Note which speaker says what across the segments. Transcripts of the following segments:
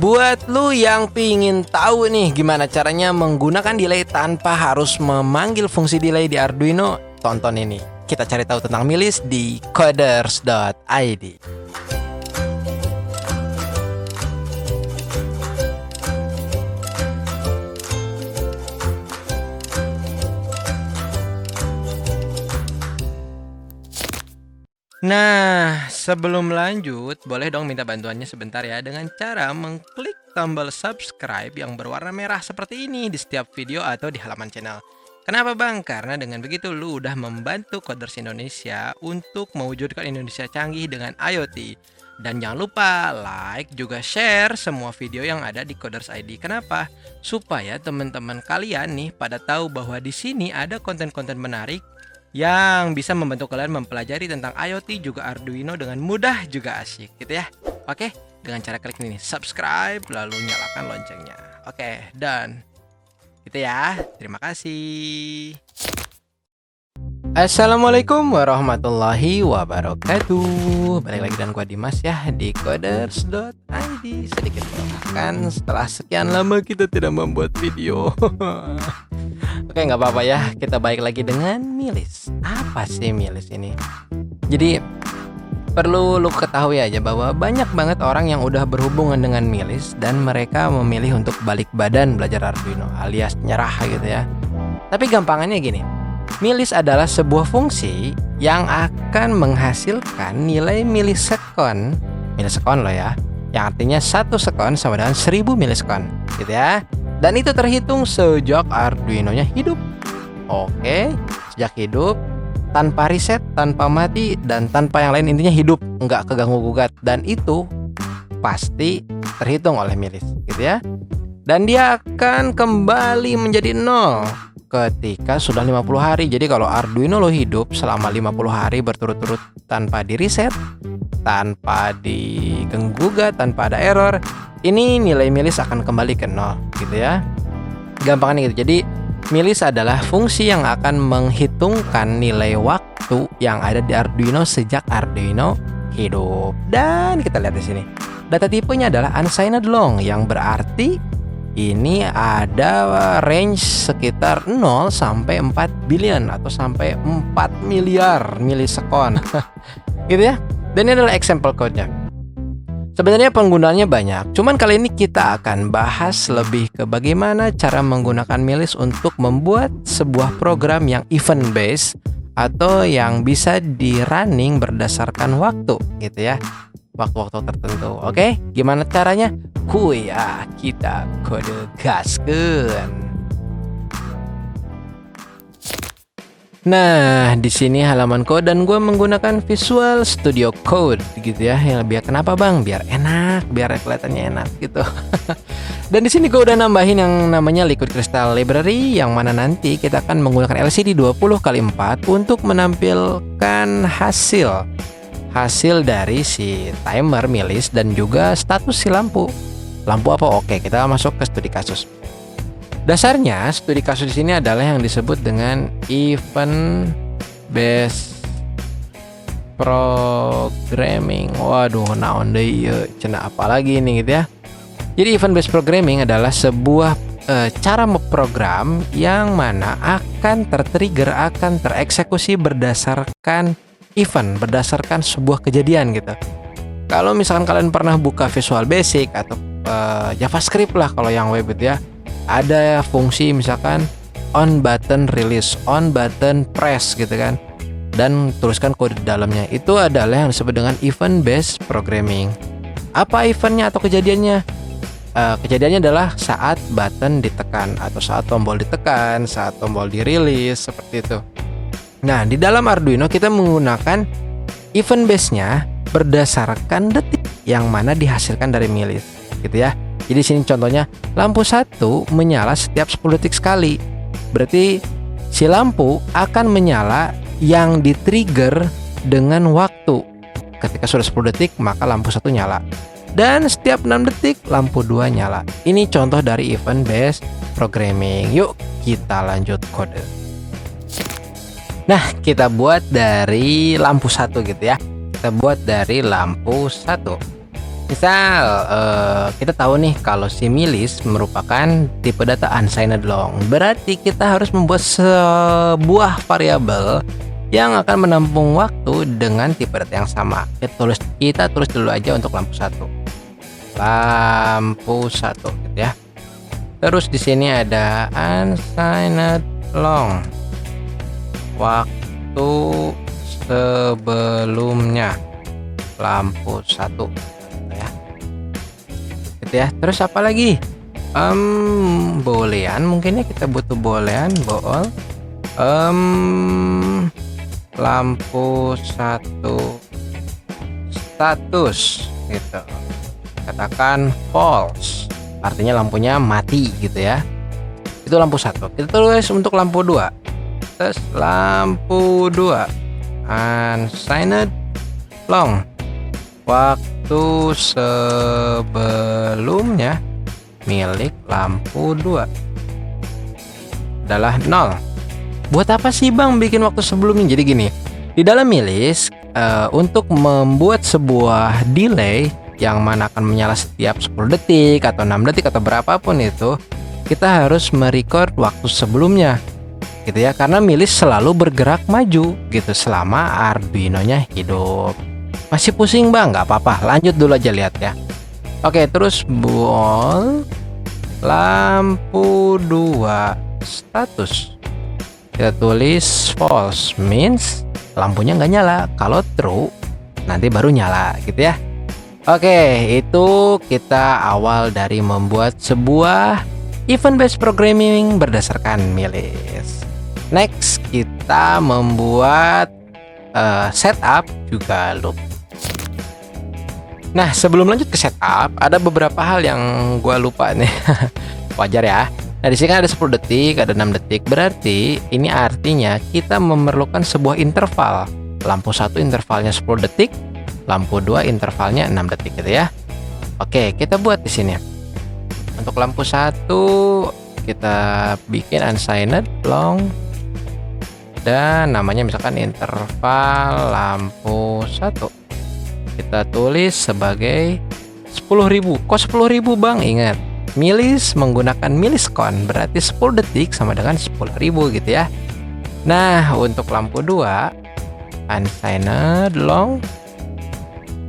Speaker 1: Buat lu yang pingin tahu nih gimana caranya menggunakan delay tanpa harus memanggil fungsi delay di Arduino, tonton ini. Kita cari tahu tentang Milis di coders.id. Nah, sebelum lanjut, boleh dong minta bantuannya sebentar ya dengan cara mengklik tombol subscribe yang berwarna merah seperti ini di setiap video atau di halaman channel. Kenapa bang? Karena dengan begitu lu udah membantu Coders Indonesia untuk mewujudkan Indonesia canggih dengan IoT. Dan jangan lupa like juga share semua video yang ada di Coders ID. Kenapa? Supaya teman-teman kalian nih pada tahu bahwa di sini ada konten-konten menarik yang bisa membantu kalian mempelajari tentang IoT juga Arduino dengan mudah juga asyik gitu ya. Oke, dengan cara klik ini subscribe lalu nyalakan loncengnya. Oke, done. Gitu ya. Terima kasih. Assalamualaikum warahmatullahi wabarakatuh. Balik lagi dengan gua Dimas ya di coders.id. Sedikit melengahkan setelah sekian lama kita tidak membuat video. Oke, nggak apa-apa ya. Kita balik lagi dengan Milis. Apa sih Milis ini? Jadi perlu lu ketahui aja bahwa banyak banget orang yang udah berhubungan dengan Milis dan mereka memilih untuk balik badan belajar Arduino alias nyerah gitu ya. Tapi gampangannya gini. Milis adalah sebuah fungsi yang akan menghasilkan nilai milisekon loh ya, yang artinya 1 sekon sama dengan 1000 milisekon gitu ya. Dan itu terhitung sejak Arduino-nya hidup. Oke, sejak hidup, tanpa reset, tanpa mati, dan tanpa yang lain, intinya hidup, nggak keganggu-gugat. Dan itu pasti terhitung oleh Milis gitu ya. Dan dia akan kembali menjadi 0 ketika sudah 50 hari. Jadi kalau Arduino lo hidup selama 50 hari berturut-turut tanpa di reset, tanpa diganggu-gugat, tanpa ada error, ini nilai Milis akan kembali ke 0 gitu ya. Gampangnya gitu. Jadi Milis adalah fungsi yang akan menghitungkan nilai waktu yang ada di Arduino sejak Arduino hidup. Dan kita lihat di sini. Data tipenya adalah unsigned long yang berarti ini ada range sekitar 0 sampai 4 billion atau sampai 4 miliar milisekon. Gitu ya. Dan ini adalah example code-nya. Sebenarnya penggunaannya banyak, cuman kali ini kita akan bahas lebih ke bagaimana cara menggunakan Milis untuk membuat sebuah program yang event based atau yang bisa di running berdasarkan waktu gitu ya, waktu-waktu tertentu. Oke, gimana caranya? Kuya kita kode gaskeun. Nah, di sini halaman code dan gue menggunakan Visual Studio Code gitu ya. Yang biar kenapa bang? Biar enak, biar kelihatannya enak gitu. Dan di sini gue udah nambahin yang namanya Liquid Crystal Library, yang mana nanti kita akan menggunakan LCD 20x4 untuk menampilkan hasil dari si timer Milis dan juga status si lampu. Lampu apa? Oke, kita masuk ke studi kasus. Dasarnya studi kasus di sini adalah yang disebut dengan event based programming. Waduh, naon deui ieu? Cenah apa lagi ini gitu ya. Jadi event based programming adalah sebuah cara memprogram yang mana akan tertrigger, akan tereksekusi berdasarkan event, berdasarkan sebuah kejadian gitu. Kalau misalkan kalian pernah buka Visual Basic atau JavaScript lah kalau yang web itu ya, ada fungsi misalkan on button release, on button press gitu kan, dan tuliskan kode di dalamnya. Itu adalah yang disebut dengan event based programming. Apa eventnya atau kejadiannya? Kejadiannya adalah saat button ditekan atau saat tombol ditekan, saat tombol dirilis, seperti itu. Nah, di dalam Arduino kita menggunakan event base-nya berdasarkan detik yang mana dihasilkan dari Milis gitu ya. Jadi sini contohnya lampu 1 menyala setiap 10 detik sekali. Berarti si lampu akan menyala yang di-trigger dengan waktu. Ketika sudah 10 detik maka lampu 1 nyala. Dan setiap 6 detik lampu 2 nyala. Ini contoh dari event based programming. Yuk kita lanjut kode. Nah, kita buat dari lampu 1 gitu ya. Kita buat dari lampu 1. Misal kita tahu nih kalau si milis merupakan tipe data unsigned long, berarti kita harus membuat sebuah variabel yang akan menampung waktu dengan tipe data yang sama. Kita tulis dulu aja untuk lampu 1. Lampu 1 gitu ya. Terus di sini ada unsigned long. Waktu sebelumnya lampu 1 ya. Gitu ya. Terus apa lagi? Boolean mungkin ya, kita butuh boolean bool. Lampu 1 status gitu. Katakan false. Artinya lampunya mati gitu ya. Itu lampu 1. Kita tulis untuk lampu 2. Terus lampu 2 unsigned long. Waktu sebelumnya milik lampu 2 adalah 0. Buat apa sih Bang bikin waktu sebelumnya? Jadi gini, di dalam milis untuk membuat sebuah delay yang mana akan menyala setiap 10 detik atau 6 detik atau berapapun itu, kita harus merecord waktu sebelumnya gitu ya, karena milis selalu bergerak maju gitu selama Arduino-nya hidup. Masih pusing Bang? Nggak apa-apa, lanjut dulu aja lihat ya. Oke, terus bool lampu 2 status. Kita tulis false, means lampunya nggak nyala. Kalau true nanti baru nyala gitu ya. Oke, itu kita awal dari membuat sebuah event based programming berdasarkan milis. Next kita membuat setup juga loop. Nah, sebelum lanjut ke setup, ada beberapa hal yang gua lupa nih. Wajar ya. Nah, di sini kan ada 10 detik, ada 6 detik. Berarti ini artinya kita memerlukan sebuah interval. Lampu 1 intervalnya 10 detik, lampu 2 intervalnya 6 detik gitu ya. Oke, kita buat di sini. Untuk lampu 1 kita bikin unsigned long dan namanya misalkan interval lampu 1. Kita tulis sebagai 10.000. Kok 10.000 Bang? Ingat, milis menggunakan miliscon, berarti 10 detik sama dengan 10.000 gitu ya. Nah, untuk lampu 2 unsigned long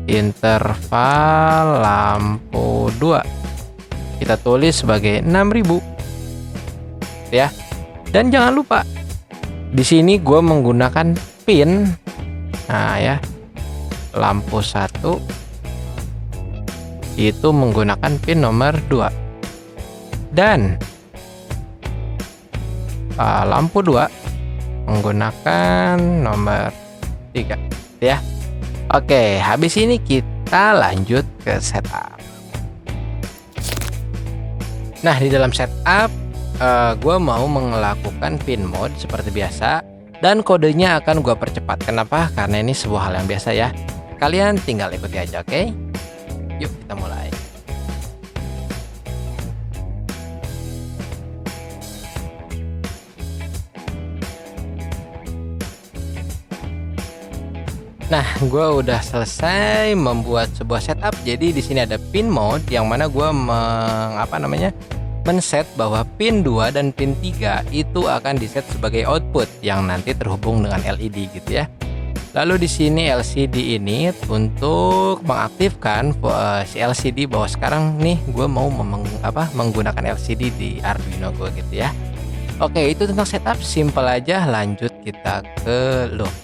Speaker 1: interval lampu 2 kita tulis sebagai 6.000 ya. Dan jangan lupa di sini gue menggunakan pin. Nah ya, lampu 1 itu menggunakan pin nomor 2 dan lampu 2 menggunakan nomor 3 ya. Oke, habis ini kita lanjut ke setup. Nah, di dalam setup gue mau melakukan pin mode seperti biasa dan kodenya akan gue percepat. Kenapa? Karena ini sebuah hal yang biasa ya. Kalian tinggal ikuti aja, oke? Yuk kita mulai. Nah, gue udah selesai membuat sebuah setup. Jadi di sini ada pin mode yang mana gue men-set bahwa pin 2 dan pin 3 itu akan diset sebagai output yang nanti terhubung dengan LED gitu ya. Lalu di sini LCD ini untuk mengaktifkan si LCD bahwa sekarang nih gue mau menggunakan LCD di Arduino gue gitu ya. Oke, itu tentang setup, simple aja. Lanjut kita ke loop.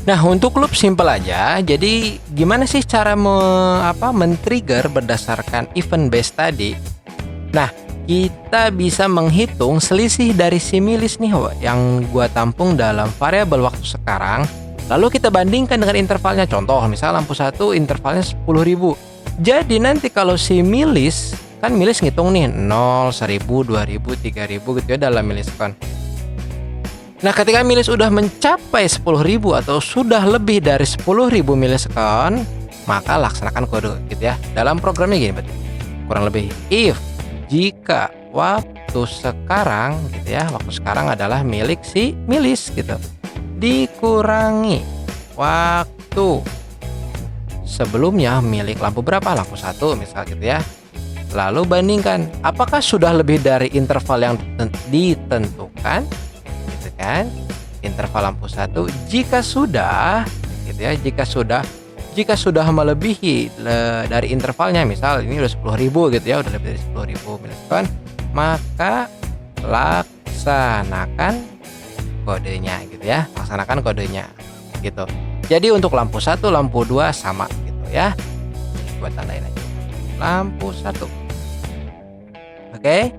Speaker 1: Nah, untuk loop simple aja. Jadi gimana sih cara men-trigger berdasarkan event based tadi? Nah, kita bisa menghitung selisih dari si milis nih yang gua tampung dalam variabel waktu sekarang. Lalu kita bandingkan dengan intervalnya. Contoh, misal lampu 1 intervalnya 10.000. Jadi nanti kalau si milis, kan milis ngitung nih 0, 1000, 2000, 3000 gitu ya dalam miliscon. Nah, ketika milis udah mencapai 10.000 atau sudah lebih dari 10.000 miliscon, maka laksanakan kode gitu ya. Dalam programnya gini berarti. Kurang lebih if jika waktu sekarang gitu ya, waktu sekarang adalah milik si milis gitu, dikurangi waktu sebelumnya milik lampu berapa, lampu 1 misal gitu ya. Lalu bandingkan apakah sudah lebih dari interval yang ditentukan gitu kan, interval lampu 1. Jika sudah gitu ya, jika sudah melebihi dari intervalnya, misal ini udah 10.000 gitu ya, udah lebih dari 10.000 milisekon, maka laksanakan kodenya gitu ya, laksanakan kodenya gitu. Jadi untuk lampu 1, lampu 2 sama gitu ya. Buat tandain aja. Lampu 1. Oke.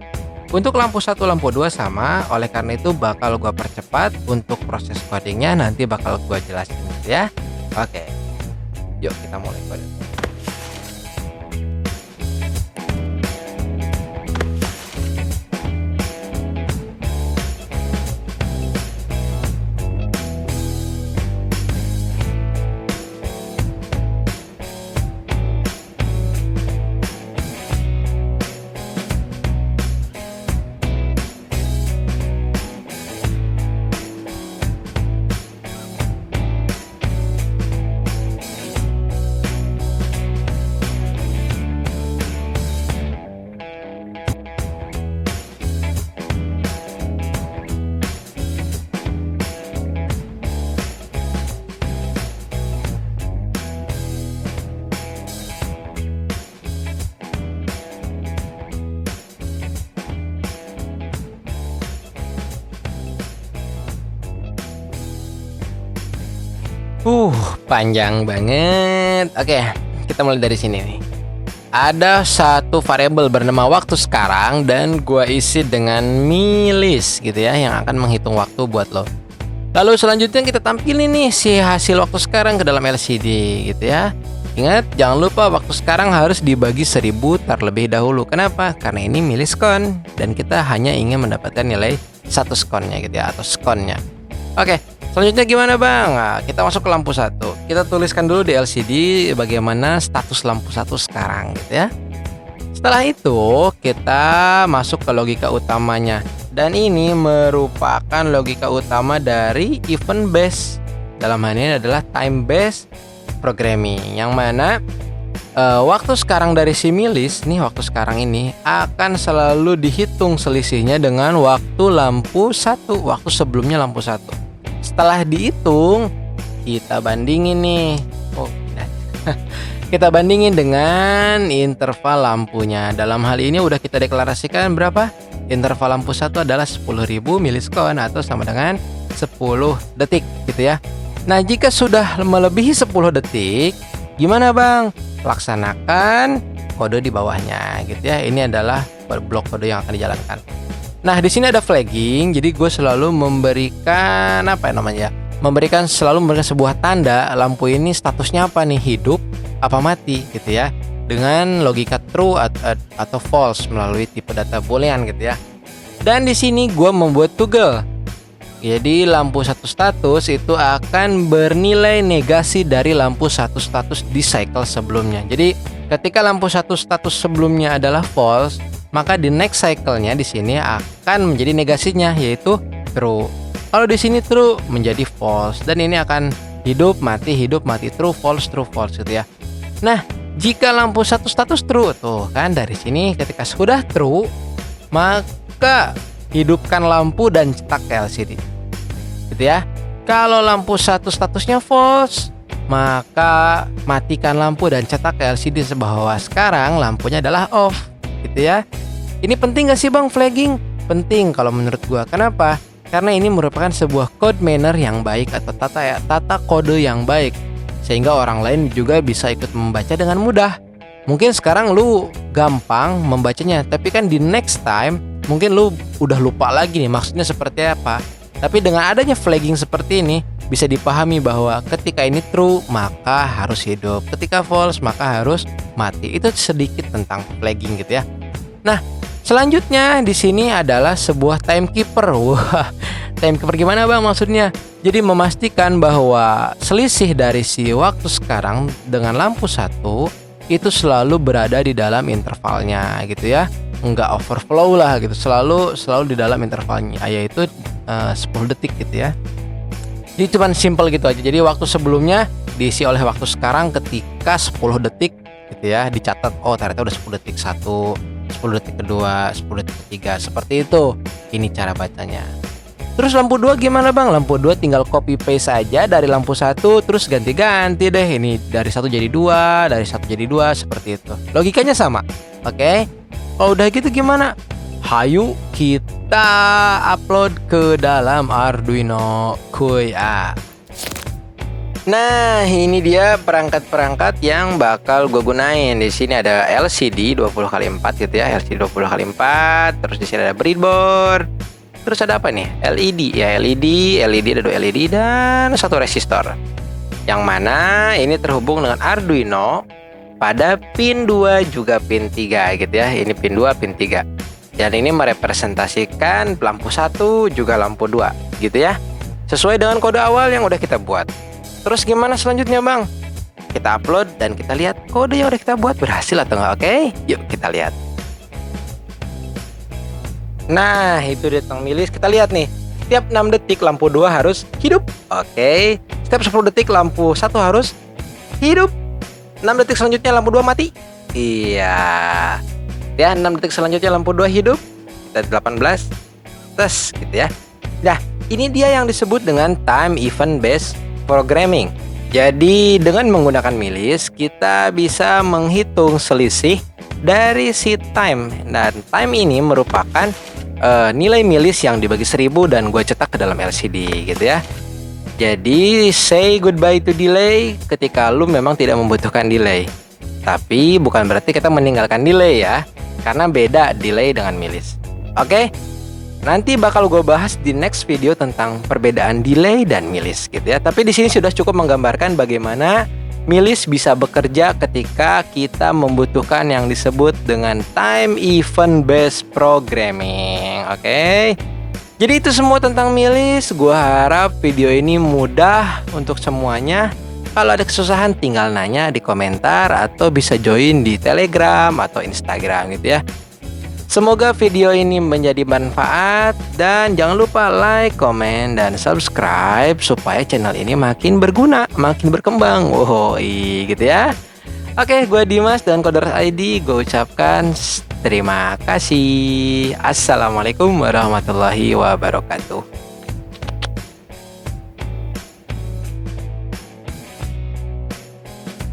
Speaker 1: Untuk lampu 1, lampu 2 sama, oleh karena itu bakal gua percepat untuk proses codingnya, nanti bakal gua jelasin gitu ya. Oke. Yuk kita mulai kode. Panjang banget. Oke, kita mulai dari sini nih. Ada satu variabel bernama waktu sekarang dan gua isi dengan milis gitu ya, yang akan menghitung waktu buat lo. Lalu selanjutnya kita tampilin nih si hasil waktu sekarang ke dalam LCD gitu ya. Ingat, jangan lupa waktu sekarang harus dibagi 1000 terlebih dahulu. Kenapa? Karena ini miliskon dan kita hanya ingin mendapatkan nilai 1 skonnya gitu ya, atau skonnya. Oke, selanjutnya gimana bang? Nah, kita masuk ke lampu 1. Kita tuliskan dulu di LCD bagaimana status lampu 1 sekarang gitu ya. Setelah itu kita masuk ke logika utamanya. Dan ini merupakan logika utama dari event based. Dalam hal ini adalah time based programming, yang mana waktu sekarang dari si milis nih, waktu sekarang ini akan selalu dihitung selisihnya dengan waktu lampu 1, waktu sebelumnya lampu 1. Setelah dihitung, kita bandingin nih. Kita bandingin dengan interval lampunya. Dalam hal ini udah kita deklarasikan berapa? Interval lampu 1 adalah 10.000 milisekon atau sama dengan 10 detik gitu ya. Nah, jika sudah melebihi 10 detik, gimana bang? Laksanakan kode di bawahnya gitu ya. Ini adalah blok kode yang akan dijalankan. Nah, di sini ada flagging. Jadi gue selalu memberikan selalu memberikan sebuah tanda lampu ini statusnya apa nih, hidup apa mati gitu ya. Dengan logika true atau false melalui tipe data boolean gitu ya. Dan di sini gue membuat toggle. Jadi lampu 1 status itu akan bernilai negasi dari lampu 1 status di cycle sebelumnya. Jadi ketika lampu 1 status sebelumnya adalah false, maka di next cycle-nya di sini akan menjadi negasinya, yaitu true. Kalau di sini true menjadi false, dan ini akan hidup mati, true false gitu ya. Nah, jika lampu 1 status true tuh kan, dari sini ketika sudah true, maka hidupkan lampu dan cetak ke LCD. Gitu ya. Kalau lampu 1 statusnya false, maka matikan lampu dan cetak ke LCD bahwa sekarang lampunya adalah off. Gitu ya. Ini penting gak sih bang flagging? Penting kalau menurut gua. Kenapa? Karena ini merupakan sebuah code manner yang baik atau tata kode yang baik, sehingga orang lain juga bisa ikut membaca dengan mudah. Mungkin sekarang lu gampang membacanya, tapi kan di next time mungkin lu udah lupa lagi nih maksudnya seperti apa. Tapi dengan adanya flagging seperti ini, bisa dipahami bahwa ketika ini true maka harus hidup, ketika false maka harus mati. Itu sedikit tentang flagging gitu ya. Nah, selanjutnya di sini adalah sebuah timekeeper. Wah, timekeeper gimana bang maksudnya? Jadi memastikan bahwa selisih dari si waktu sekarang dengan lampu 1 itu selalu berada di dalam intervalnya gitu ya. Enggak overflow lah gitu. Selalu di dalam intervalnya, yaitu 10 detik gitu ya. Jadi cuman simple gitu aja. Jadi waktu sebelumnya diisi oleh waktu sekarang ketika 10 detik gitu ya, dicatat oh ternyata udah 10 detik 1, 10 detik kedua, 10 detik ketiga, seperti itu. Ini cara bacanya. Terus lampu 2 gimana Bang? Lampu 2 tinggal copy paste aja dari lampu 1 terus ganti-ganti deh. Ini dari 1 jadi 2, dari 1 jadi 2, seperti itu. Logikanya sama. Oke. Kalau udah gitu gimana? Hayu kita upload ke dalam Arduino kuy. Nah, ini dia perangkat-perangkat yang bakal gue gunain. Di sini ada LCD 20x4 gitu ya, LCD 20x4. Terus di sini ada breadboard. Terus ada apa nih? LED ya, LED ada 2 LED dan 1 resistor. Yang mana ini terhubung dengan Arduino pada pin 2 juga pin 3 gitu ya. Ini pin 2, pin 3. Dan ini merepresentasikan lampu 1 juga lampu 2 gitu ya. Sesuai dengan kode awal yang udah kita buat. Terus gimana selanjutnya Bang? Kita upload dan kita lihat kode yang udah kita buat berhasil atau enggak, oke? Yuk kita lihat. Nah, itu dia tentang milis. Kita lihat nih. Setiap 6 detik lampu 2 harus hidup. Oke. Setiap 10 detik lampu 1 harus hidup. 6 detik selanjutnya lampu 2 mati. Iya. Ya, 6 detik selanjutnya lampu 2 hidup. Dan 18. Tes gitu ya. Nah, ini dia yang disebut dengan time event based programming. Jadi dengan menggunakan milis kita bisa menghitung selisih dari si time. Dan time ini merupakan nilai milis yang dibagi 1000 dan gue cetak ke dalam LCD gitu ya. Jadi say goodbye to delay ketika lu memang tidak membutuhkan delay. Tapi bukan berarti kita meninggalkan delay ya, karena beda delay dengan milis. Oke? Nanti bakal gue bahas di next video tentang perbedaan delay dan milis gitu ya. Tapi di sini sudah cukup menggambarkan bagaimana milis bisa bekerja ketika kita membutuhkan yang disebut dengan time event based programming. Oke. Jadi itu semua tentang milis. Gue harap video ini mudah untuk semuanya. Kalau ada kesusahan tinggal nanya di komentar atau bisa join di Telegram atau Instagram gitu ya. Semoga video ini menjadi manfaat dan jangan lupa like, komen, dan subscribe supaya channel ini makin berguna, makin berkembang. Wow, gitu ya. Oke, gue Dimas dan Coders ID. Gue ucapkan terima kasih. Assalamualaikum warahmatullahi wabarakatuh.